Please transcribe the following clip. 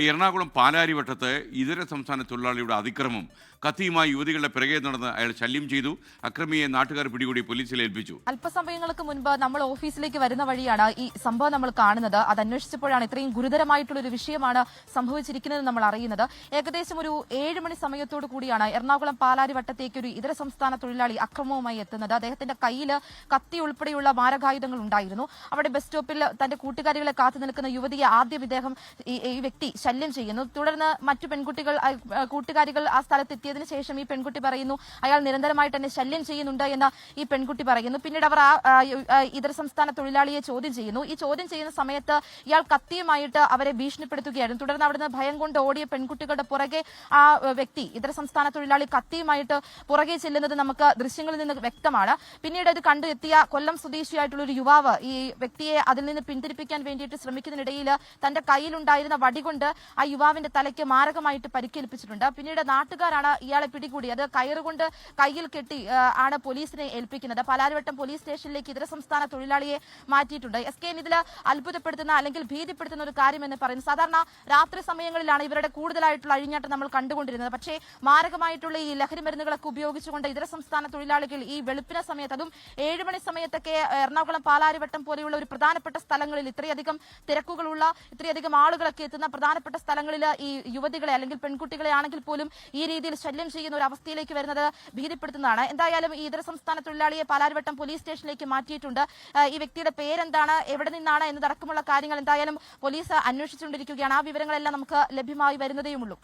എറണാകുളം പാലാരിവട്ടത്ത് ഇതര സംസ്ഥാന തൊഴിലാളിയുടെ അതിക്രമം. കത്തിയുമായി യുവതികളുടെ പിറകെ നടന്ന് അയാൾ ശല്യം ചെയ്തു. അക്രമിയെ നാട്ടുകാർ പിടികൂടി പോലീസിൽ ഏൽപ്പിച്ചു. അല്പസമയങ്ങൾക്ക് മുൻപ് നമ്മൾ ഓഫീസിലേക്ക് വരുന്ന വഴിയാണ് ഈ സംഭവം നമ്മൾ കാണുന്നത്. അത് അന്വേഷിച്ചപ്പോഴാണ് ഇത്രയും ഗുരുതരമായിട്ടുള്ള ഒരു വിഷയമാണ് സംഭവിച്ചിരിക്കുന്നത് നമ്മൾ അറിയുന്നത്. ഏകദേശം ഒരു 7 മണി സമയത്തോടു കൂടിയാണ് എറണാകുളം പാലാരിവട്ടത്തേക്ക് ഒരു ഇതര സംസ്ഥാന തൊഴിലാളി അക്രമവുമായി എത്തുന്നത്. അദ്ദേഹത്തിന്റെ കയ്യിൽ കത്തി ഉൾപ്പെടെയുള്ള മാരകായുധങ്ങൾ ഉണ്ടായിരുന്നു. അവിടെ ബസ് സ്റ്റോപ്പിൽ തന്റെ കൂട്ടുകാരികളെ കാത്തു നിൽക്കുന്ന യുവതിയെ ആദ്യം ഇദ്ദേഹം ഈ വ്യക്തി ശല്യം ചെയ്യുന്നു. തുടർന്ന് മറ്റു കൂട്ടുകാരികൾ ആ സ്ഥലത്തെത്തിയതിനു ശേഷം ഈ പെൺകുട്ടി പറയുന്നു അയാൾ നിരന്തരമായിട്ട് തന്നെ ശല്യം ചെയ്യുന്നുണ്ട് എന്ന് ഈ പെൺകുട്ടി പറയുന്നു. പിന്നീട് അവർ ഇതര സംസ്ഥാന തൊഴിലാളിയെ ചോദ്യം ചെയ്യുന്നു. ഈ ചോദ്യം ചെയ്യുന്ന സമയത്ത് ഇയാൾ കത്തിയുമായിട്ട് അവരെ ഭീഷണിപ്പെടുത്തുകയായിരുന്നു. തുടർന്ന് അവിടുന്ന് ഭയം കൊണ്ട് ഓടിയ പെൺകുട്ടികളുടെ പുറകെ ആ വ്യക്തി ഇതര സംസ്ഥാന തൊഴിലാളി കത്തിയുമായിട്ട് പുറകെ ചെല്ലുന്നത് നമുക്ക് ദൃശ്യങ്ങളിൽ നിന്ന് വ്യക്തമാണ്. പിന്നീട് ഇത് കണ്ടെത്തിയ കൊല്ലം സ്വദേശിയായിട്ടുള്ള ഒരു യുവാവ് ഈ വ്യക്തിയെ അതിൽ നിന്ന് പിന്തിരിപ്പിക്കാൻ വേണ്ടിയിട്ട് ശ്രമിക്കുന്നതിനിടയിൽ തന്റെ കയ്യിലുണ്ടായിരുന്ന വടികൊണ്ട് ആ യുവാവിന്റെ തലയ്ക്ക് മാരകമായിട്ട് പരിക്കേൽപ്പിച്ചിട്ടുണ്ട്. പിന്നീട് നാട്ടുകാരാണ് ഇയാളെ പിടികൂടിയത്. കയറുകൊണ്ട് കയ്യിൽ കെട്ടി ആണ് പോലീസിനെ ഏൽപ്പിക്കുന്നത്. പാലാരിവട്ടം പോലീസ് സ്റ്റേഷനിലേക്ക് ഇതര സംസ്ഥാന തൊഴിലാളിയെ മാറ്റിയിട്ടുണ്ട്. SKN ഇതിൽ അത്ഭുതപ്പെടുത്തുന്ന അല്ലെങ്കിൽ ഭീതിപ്പെടുത്തുന്ന ഒരു കാര്യമെന്ന് പറയുന്നത് സാധാരണ രാത്രി സമയങ്ങളിലാണ് ഇവരുടെ കൂടുതലായിട്ടുള്ള അഴിഞ്ഞാട്ടം നമ്മൾ കണ്ടുകൊണ്ടിരുന്നത്. പക്ഷേ മാരകമായിട്ടുള്ള ഈ ലഹരി മരുന്നുകളൊക്കെ ഉപയോഗിച്ചുകൊണ്ട് ഇതര സംസ്ഥാന തൊഴിലാളികൾ ഈ വെളുപ്പിന സമയത്ത് അതും 7 മണി സമയത്തൊക്കെ എറണാകുളം പാലാരിവട്ടം പോലെയുള്ള ഒരു പ്രധാനപ്പെട്ട സ്ഥലങ്ങളിൽ ഇത്രയധികം തിരക്കുകളുള്ള ഇത്രയധികം ആളുകളൊക്കെ എത്തുന്ന പ്രധാനപ്പെട്ട സ്ഥലങ്ങളിൽ ഈ യുവതികളെ അല്ലെങ്കിൽ പെൺകുട്ടികളെ ആണെങ്കിൽ പോലും ഈ രീതിയിൽ ശല്യം ചെയ്യുന്ന ഒരു അവസ്ഥയിലേക്ക് വരുന്നത് ഭീതിപ്പെടുത്തുന്നതാണ്. എന്തായാലും ഈ ഇതര സംസ്ഥാന തൊഴിലാളിയെ പാലാരിവട്ടം പോലീസ് സ്റ്റേഷനിലേക്ക് മാറ്റിയിട്ടുണ്ട്. ഈ വ്യക്തിയുടെ പേരെന്താണ്, എവിടെ നിന്നാണ് എന്നതടക്കമുള്ള കാര്യങ്ങൾ എന്തായാലും പോലീസ് അന്വേഷിച്ചുകൊണ്ടിരിക്കുകയാണ്. ആ വിവരങ്ങളെല്ലാം നമുക്ക് ലഭ്യമായി വരുന്നതേയുള്ളൂ.